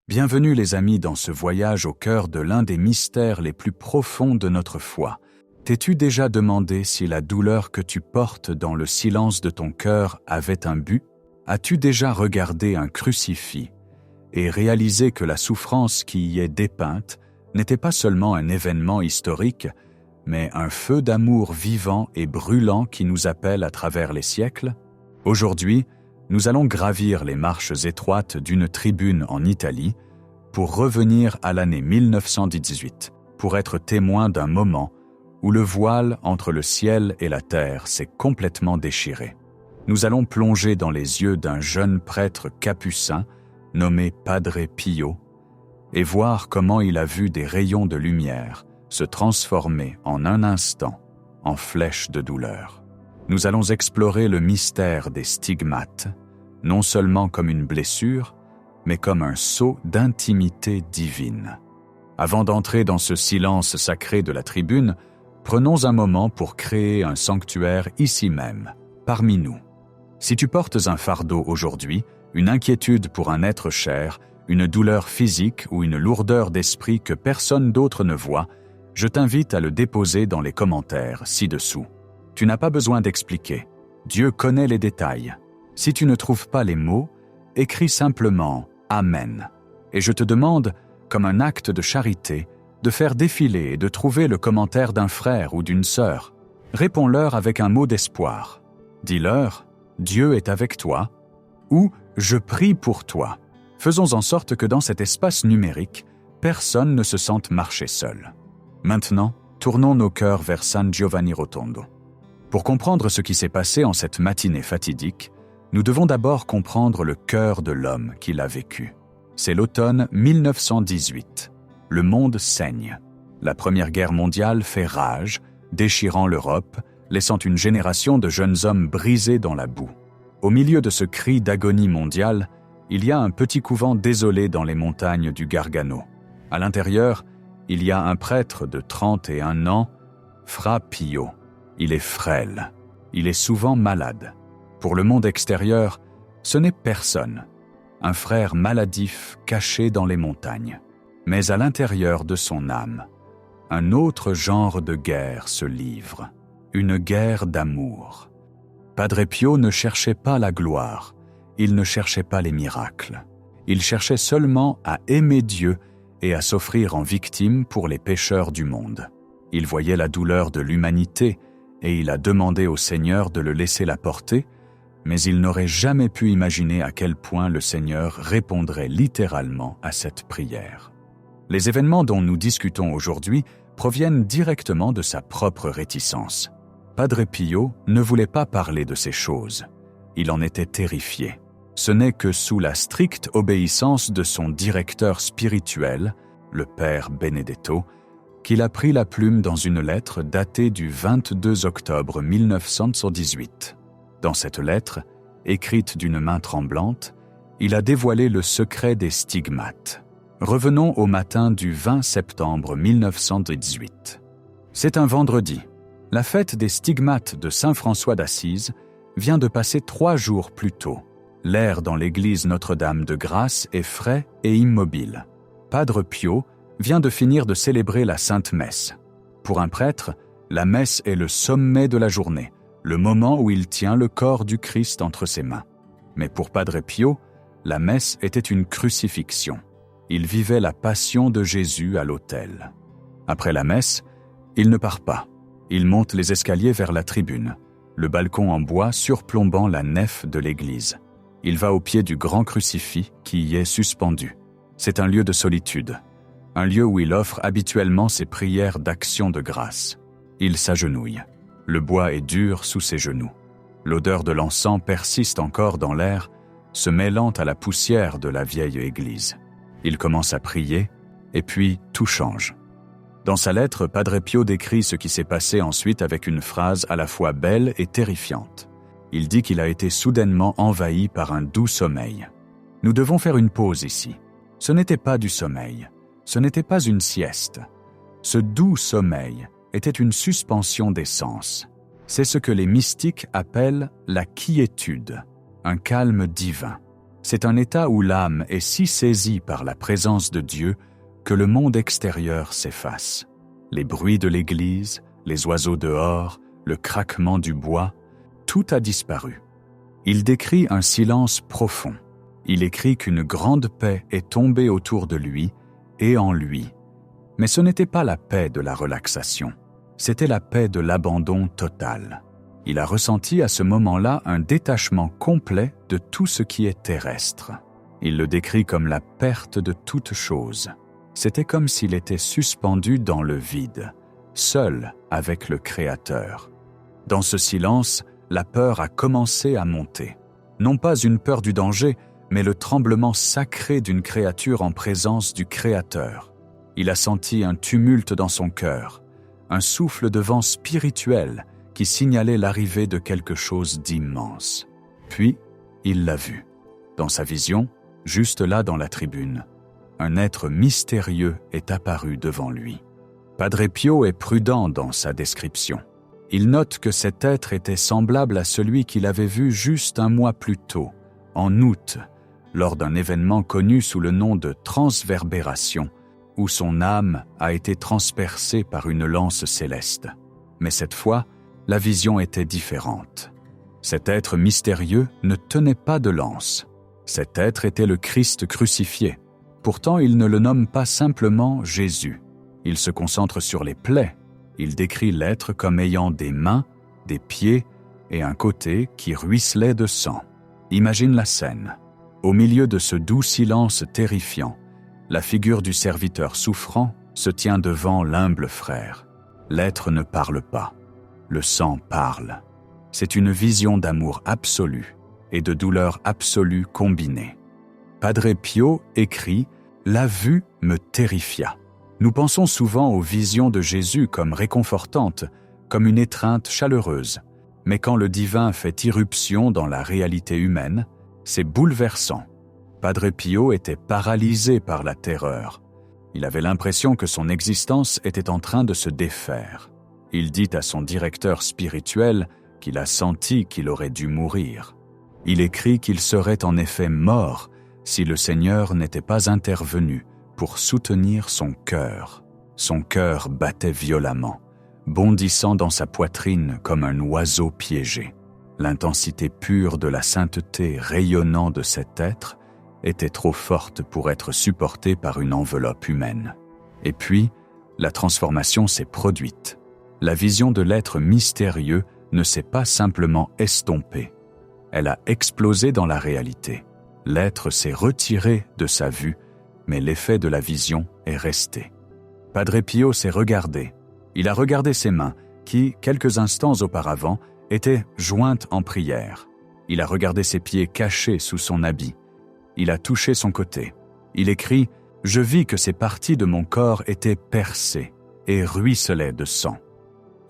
Bienvenue les amis dans ce voyage au cœur de l'un des mystères les plus profonds de notre foi. T'es-tu déjà demandé si la douleur que tu portes dans le silence de ton cœur avait un but? As-tu déjà regardé un crucifix et réalisé que la souffrance qui y est dépeinte n'était pas seulement un événement historique, mais un feu d'amour vivant et brûlant qui nous appelle à travers les siècles? Aujourd'hui, nous allons gravir les marches étroites d'une tribune en Italie pour revenir à l'année 1918, pour être témoin d'un moment où le voile entre le ciel et la terre s'est complètement déchiré. Nous allons plonger dans les yeux d'un jeune prêtre capucin nommé Padre Pio et voir comment il a vu des rayons de lumière se transformer en un instant en flèches de douleur. Nous allons explorer le mystère des stigmates, non seulement comme une blessure, mais comme un sceau d'intimité divine. Avant d'entrer dans ce silence sacré de la tribune, prenons un moment pour créer un sanctuaire ici même, parmi nous. Si tu portes un fardeau aujourd'hui, une inquiétude pour un être cher, une douleur physique ou une lourdeur d'esprit que personne d'autre ne voit, je t'invite à le déposer dans les commentaires ci-dessous. Tu n'as pas besoin d'expliquer. Dieu connaît les détails. Si tu ne trouves pas les mots, écris simplement « Amen ». Et je te demande, comme un acte de charité, de faire défiler et de trouver le commentaire d'un frère ou d'une sœur. Réponds-leur avec un mot d'espoir. Dis-leur « Dieu est avec toi » ou « Je prie pour toi ». Faisons en sorte que dans cet espace numérique, personne ne se sente marcher seul. Maintenant, tournons nos cœurs vers San Giovanni Rotondo. Pour comprendre ce qui s'est passé en cette matinée fatidique, nous devons d'abord comprendre le cœur de l'homme qui l'a vécu. C'est l'automne 1918. Le monde saigne. La Première Guerre mondiale fait rage, déchirant l'Europe, laissant une génération de jeunes hommes brisés dans la boue. Au milieu de ce cri d'agonie mondiale, il y a un petit couvent désolé dans les montagnes du Gargano. À l'intérieur, il y a un prêtre de 31 ans, Fra Pio. Il est frêle. Il est souvent malade. Pour le monde extérieur, ce n'est personne. Un frère maladif caché dans les montagnes. Mais à l'intérieur de son âme, un autre genre de guerre se livre. Une guerre d'amour. Padre Pio ne cherchait pas la gloire. Il ne cherchait pas les miracles. Il cherchait seulement à aimer Dieu et à s'offrir en victime pour les pécheurs du monde. Il voyait la douleur de l'humanité et il a demandé au Seigneur de le laisser la porter, mais il n'aurait jamais pu imaginer à quel point le Seigneur répondrait littéralement à cette prière. Les événements dont nous discutons aujourd'hui proviennent directement de sa propre réticence. Padre Pio ne voulait pas parler de ces choses. Il en était terrifié. Ce n'est que sous la stricte obéissance de son directeur spirituel, le père Benedetto, qu'il a pris la plume dans une lettre datée du 22 octobre 1918. Dans cette lettre, écrite d'une main tremblante, il a dévoilé le secret des stigmates. Revenons au matin du 20 septembre 1918. C'est un vendredi. La fête des stigmates de Saint François d'Assise vient de passer 3 jours plus tôt. L'air dans l'église Notre-Dame de Grâce est frais et immobile. Padre Pio vient de finir de célébrer la Sainte Messe. Pour un prêtre, la messe est le sommet de la journée, le moment où il tient le corps du Christ entre ses mains. Mais pour Padre Pio, la messe était une crucifixion. Il vivait la passion de Jésus à l'autel. Après la messe, il ne part pas. Il monte les escaliers vers la tribune, le balcon en bois surplombant la nef de l'église. Il va au pied du grand crucifix qui y est suspendu. C'est un lieu de solitude, un lieu où il offre habituellement ses prières d'action de grâce. Il s'agenouille. Le bois est dur sous ses genoux. L'odeur de l'encens persiste encore dans l'air, se mêlant à la poussière de la vieille église. Il commence à prier, et puis tout change. Dans sa lettre, Padre Pio décrit ce qui s'est passé ensuite avec une phrase à la fois belle et terrifiante. Il dit qu'il a été soudainement envahi par un doux sommeil. Nous devons faire une pause ici. Ce n'était pas du sommeil. Ce n'était pas une sieste. Ce doux sommeil était une suspension des sens. C'est ce que les mystiques appellent la quiétude, un calme divin. C'est un état où l'âme est si saisie par la présence de Dieu que le monde extérieur s'efface. Les bruits de l'église, les oiseaux dehors, le craquement du bois, tout a disparu. Il décrit un silence profond. Il écrit qu'une grande paix est tombée autour de lui et en lui. Mais ce n'était pas la paix de la relaxation, c'était la paix de l'abandon total. Il a ressenti à ce moment-là un détachement complet de tout ce qui est terrestre. Il le décrit comme la perte de toute chose. C'était comme s'il était suspendu dans le vide, seul avec le Créateur. Dans ce silence, la peur a commencé à monter. Non pas une peur du danger, mais le tremblement sacré d'une créature en présence du Créateur. Il a senti un tumulte dans son cœur, un souffle de vent spirituel qui signalait l'arrivée de quelque chose d'immense. Puis, il l'a vu. Dans sa vision, juste là dans la tribune, un être mystérieux est apparu devant lui. Padre Pio est prudent dans sa description. Il note que cet être était semblable à celui qu'il avait vu juste un mois plus tôt, en août, lors d'un événement connu sous le nom de transverbération, où son âme a été transpercée par une lance céleste. Mais cette fois, la vision était différente. Cet être mystérieux ne tenait pas de lance. Cet être était le Christ crucifié. Pourtant, il ne le nomme pas simplement Jésus. Il se concentre sur les plaies. Il décrit l'être comme ayant des mains, des pieds et un côté qui ruisselait de sang. Imagine la scène. Au milieu de ce doux silence terrifiant, la figure du serviteur souffrant se tient devant l'humble frère. L'être ne parle pas. Le sang parle. C'est une vision d'amour absolu et de douleur absolue combinée. Padre Pio écrit « La vue me terrifia ». Nous pensons souvent aux visions de Jésus comme réconfortantes, comme une étreinte chaleureuse. Mais quand le divin fait irruption dans la réalité humaine, c'est bouleversant. Padre Pio était paralysé par la terreur. Il avait l'impression que son existence était en train de se défaire. Il dit à son directeur spirituel qu'il a senti qu'il aurait dû mourir. Il écrit qu'il serait en effet mort si le Seigneur n'était pas intervenu pour soutenir son cœur. Son cœur battait violemment, bondissant dans sa poitrine comme un oiseau piégé. L'intensité pure de la sainteté rayonnant de cet être était trop forte pour être supportée par une enveloppe humaine. Et puis, la transformation s'est produite. La vision de l'être mystérieux ne s'est pas simplement estompée. Elle a explosé dans la réalité. L'être s'est retiré de sa vue, mais l'effet de la vision est resté. Padre Pio s'est regardé. Il a regardé ses mains, qui, quelques instants auparavant, étaient jointes en prière. Il a regardé ses pieds cachés sous son habit. Il a touché son côté. Il écrit « Je vis que ces parties de mon corps étaient percées et ruisselaient de sang. »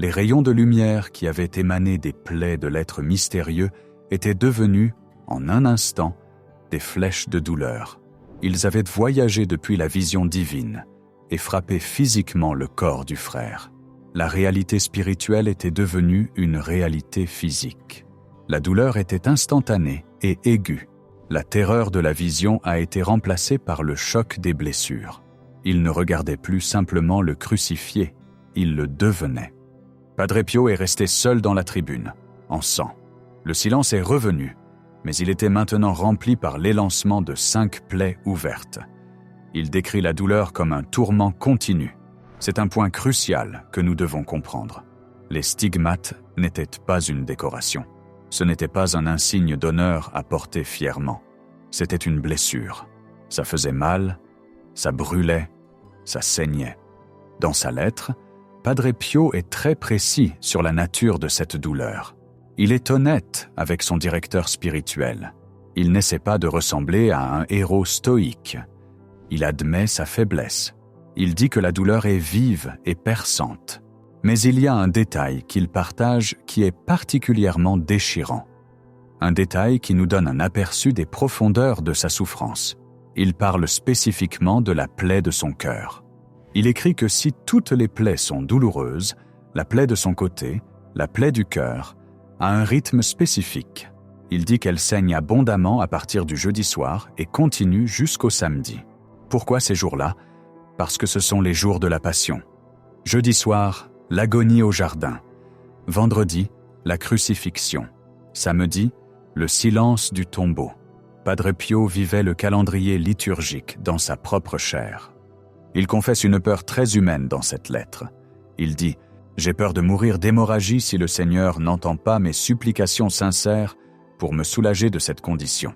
Les rayons de lumière qui avaient émané des plaies de l'être mystérieux étaient devenus, en un instant, des flèches de douleur. Ils avaient voyagé depuis la vision divine et frappé physiquement le corps du frère. La réalité spirituelle était devenue une réalité physique. La douleur était instantanée et aiguë. La terreur de la vision a été remplacée par le choc des blessures. Il ne regardait plus simplement le crucifié, il le devenait. Padre Pio est resté seul dans la tribune, en sang. Le silence est revenu, mais il était maintenant rempli par l'élancement de 5 plaies ouvertes. Il décrit la douleur comme un tourment continu. C'est un point crucial que nous devons comprendre. Les stigmates n'étaient pas une décoration. Ce n'était pas un insigne d'honneur à porter fièrement. C'était une blessure. Ça faisait mal, ça brûlait, ça saignait. Dans sa lettre, Padre Pio est très précis sur la nature de cette douleur. Il est honnête avec son directeur spirituel. Il n'essaie pas de ressembler à un héros stoïque. Il admet sa faiblesse. Il dit que la douleur est vive et perçante. Mais il y a un détail qu'il partage qui est particulièrement déchirant. Un détail qui nous donne un aperçu des profondeurs de sa souffrance. Il parle spécifiquement de la plaie de son cœur. Il écrit que si toutes les plaies sont douloureuses, la plaie de son côté, la plaie du cœur, a un rythme spécifique. Il dit qu'elle saigne abondamment à partir du jeudi soir et continue jusqu'au samedi. Pourquoi ces jours-là? Parce que ce sont les jours de la Passion. Jeudi soir, l'agonie au jardin. Vendredi, la crucifixion. Samedi, le silence du tombeau. Padre Pio vivait le calendrier liturgique dans sa propre chair. Il confesse une peur très humaine dans cette lettre. Il dit « J'ai peur de mourir d'hémorragie si le Seigneur n'entend pas mes supplications sincères pour me soulager de cette condition. »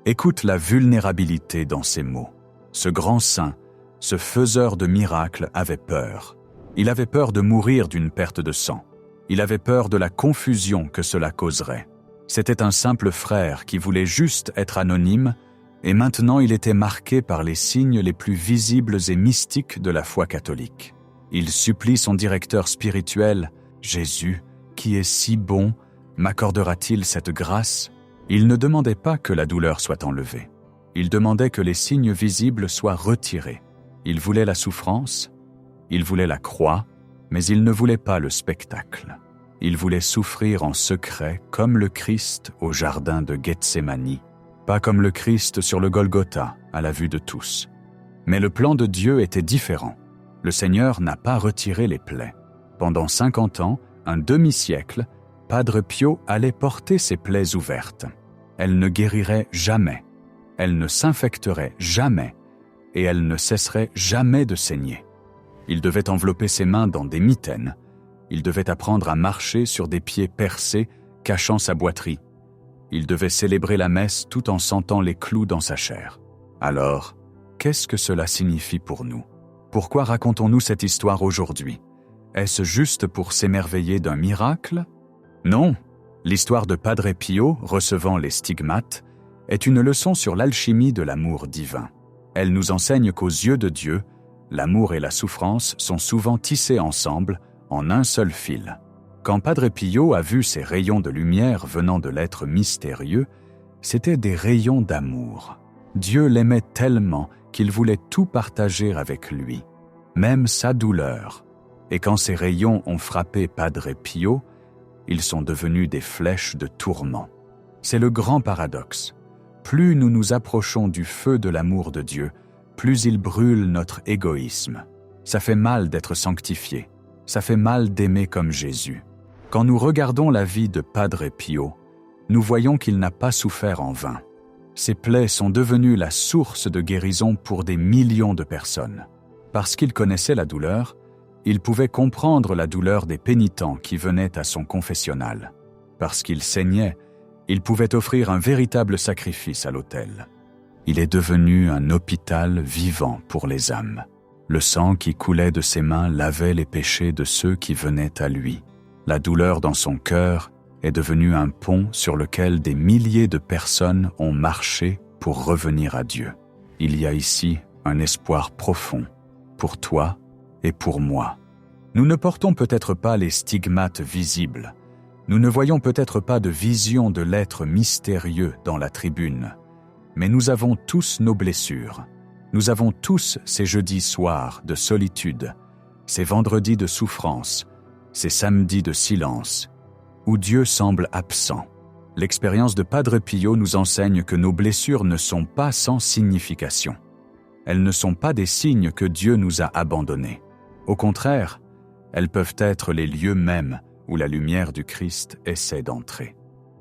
Écoute la vulnérabilité dans ces mots. Ce grand saint, ce faiseur de miracles avait peur. Il avait peur de mourir d'une perte de sang. Il avait peur de la confusion que cela causerait. C'était un simple frère qui voulait juste être anonyme, et maintenant il était marqué par les signes les plus visibles et mystiques de la foi catholique. Il supplie son directeur spirituel, Jésus, qui est si bon, m'accordera-t-il cette grâce? Il ne demandait pas que la douleur soit enlevée. Il demandait que les signes visibles soient retirés. Il voulait la souffrance, il voulait la croix, mais il ne voulait pas le spectacle. Il voulait souffrir en secret comme le Christ au jardin de Gethsémani, pas comme le Christ sur le Golgotha à la vue de tous. Mais le plan de Dieu était différent. Le Seigneur n'a pas retiré les plaies. Pendant 50 ans, un demi-siècle, Padre Pio allait porter ses plaies ouvertes. Elles ne guériraient jamais, elles ne s'infecteraient jamais, et elles ne cesseraient jamais de saigner. Il devait envelopper ses mains dans des mitaines. Il devait apprendre à marcher sur des pieds percés, cachant sa boiterie. Il devait célébrer la messe tout en sentant les clous dans sa chair. Alors, qu'est-ce que cela signifie pour nous? Pourquoi racontons-nous cette histoire aujourd'hui? Est-ce juste pour s'émerveiller d'un miracle? Non, l'histoire de Padre Pio recevant les stigmates est une leçon sur l'alchimie de l'amour divin. Elle nous enseigne qu'aux yeux de Dieu, l'amour et la souffrance sont souvent tissés ensemble en un seul fil. Quand Padre Pio a vu ces rayons de lumière venant de l'être mystérieux, c'étaient des rayons d'amour. Dieu l'aimait tellement qu'il voulait tout partager avec lui, même sa douleur. Et quand ces rayons ont frappé Padre Pio, ils sont devenus des flèches de tourment. C'est le grand paradoxe. Plus nous nous approchons du feu de l'amour de Dieu, plus il brûle notre égoïsme. Ça fait mal d'être sanctifié. Ça fait mal d'aimer comme Jésus. Quand nous regardons la vie de Padre Pio, nous voyons qu'il n'a pas souffert en vain. Ses plaies sont devenues la source de guérison pour des millions de personnes. Parce qu'il connaissait la douleur, il pouvait comprendre la douleur des pénitents qui venaient à son confessionnal. Parce qu'il saignait, il pouvait offrir un véritable sacrifice à l'autel. Il est devenu un hôpital vivant pour les âmes. Le sang qui coulait de ses mains lavait les péchés de ceux qui venaient à lui. La douleur dans son cœur est devenue un pont sur lequel des milliers de personnes ont marché pour revenir à Dieu. Il y a ici un espoir profond, pour toi et pour moi. Nous ne portons peut-être pas les stigmates visibles. Nous ne voyons peut-être pas de vision de l'être mystérieux dans la tribune. Mais nous avons tous nos blessures. Nous avons tous ces jeudis soirs de solitude, ces vendredis de souffrance, ces samedis de silence, où Dieu semble absent. L'expérience de Padre Pio nous enseigne que nos blessures ne sont pas sans signification. Elles ne sont pas des signes que Dieu nous a abandonnés. Au contraire, elles peuvent être les lieux mêmes où la lumière du Christ essaie d'entrer.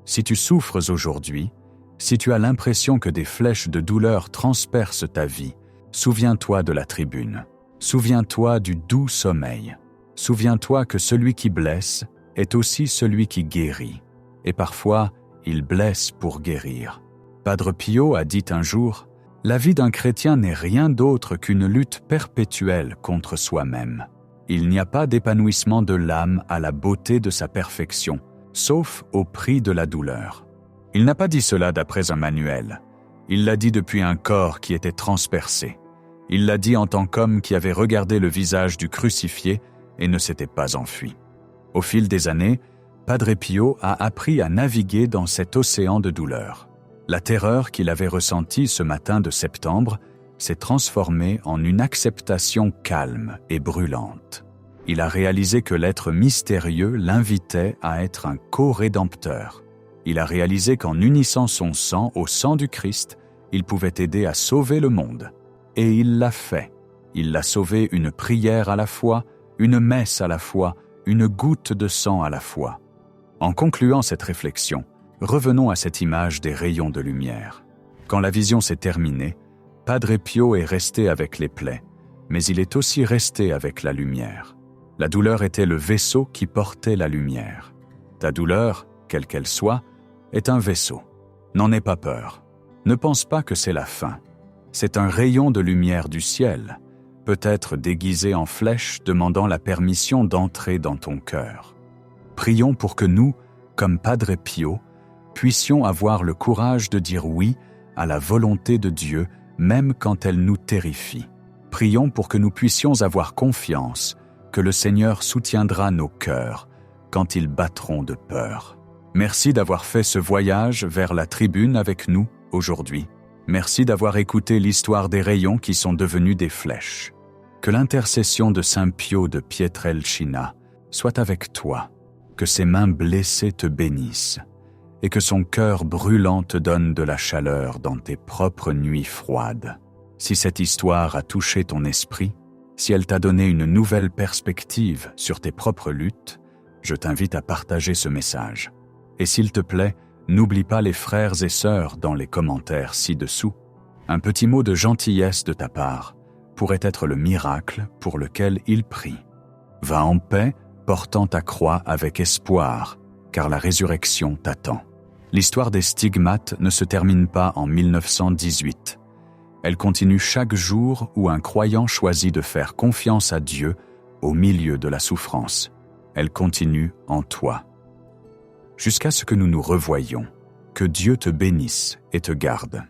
Si tu souffres aujourd'hui, si tu as l'impression que des flèches de douleur transpercent ta vie, souviens-toi de la tribune. Souviens-toi du doux sommeil. Souviens-toi que celui qui blesse est aussi celui qui guérit. Et parfois, il blesse pour guérir. Padre Pio a dit un jour, « La vie d'un chrétien n'est rien d'autre qu'une lutte perpétuelle contre soi-même. Il n'y a pas d'épanouissement de l'âme à la beauté de sa perfection, sauf au prix de la douleur. » Il n'a pas dit cela d'après un manuel. Il l'a dit depuis un corps qui était transpercé. Il l'a dit en tant qu'homme qui avait regardé le visage du crucifié et ne s'était pas enfui. Au fil des années, Padre Pio a appris à naviguer dans cet océan de douleur. La terreur qu'il avait ressentie ce matin de septembre s'est transformée en une acceptation calme et brûlante. Il a réalisé que l'être mystérieux l'invitait à être un co-rédempteur. Il a réalisé qu'en unissant son sang au sang du Christ, il pouvait aider à sauver le monde. Et il l'a fait. Il l'a sauvé une prière à la fois, une messe à la fois, une goutte de sang à la fois. En concluant cette réflexion, revenons à cette image des rayons de lumière. Quand la vision s'est terminée, Padre Pio est resté avec les plaies, mais il est aussi resté avec la lumière. La douleur était le vaisseau qui portait la lumière. Ta douleur, quelle qu'elle soit, est un vaisseau. N'en aie pas peur. Ne pense pas que c'est la fin. C'est un rayon de lumière du ciel, peut-être déguisé en flèche demandant la permission d'entrer dans ton cœur. Prions pour que nous, comme Padre Pio, puissions avoir le courage de dire oui à la volonté de Dieu, même quand elle nous terrifie. Prions pour que nous puissions avoir confiance que le Seigneur soutiendra nos cœurs quand ils battront de peur. Merci d'avoir fait ce voyage vers la tribune avec nous aujourd'hui. Merci d'avoir écouté l'histoire des rayons qui sont devenus des flèches. Que l'intercession de Saint Pio de Pietrelcina soit avec toi, que ses mains blessées te bénissent, et que son cœur brûlant te donne de la chaleur dans tes propres nuits froides. Si cette histoire a touché ton esprit, si elle t'a donné une nouvelle perspective sur tes propres luttes, je t'invite à partager ce message. Et s'il te plaît, n'oublie pas les frères et sœurs dans les commentaires ci-dessous. Un petit mot de gentillesse de ta part pourrait être le miracle pour lequel ils prient. Va en paix, portant ta croix avec espoir, car la résurrection t'attend. L'histoire des stigmates ne se termine pas en 1918. Elle continue chaque jour où un croyant choisit de faire confiance à Dieu au milieu de la souffrance. Elle continue en toi. Jusqu'à ce que nous nous revoyions, que Dieu te bénisse et te garde.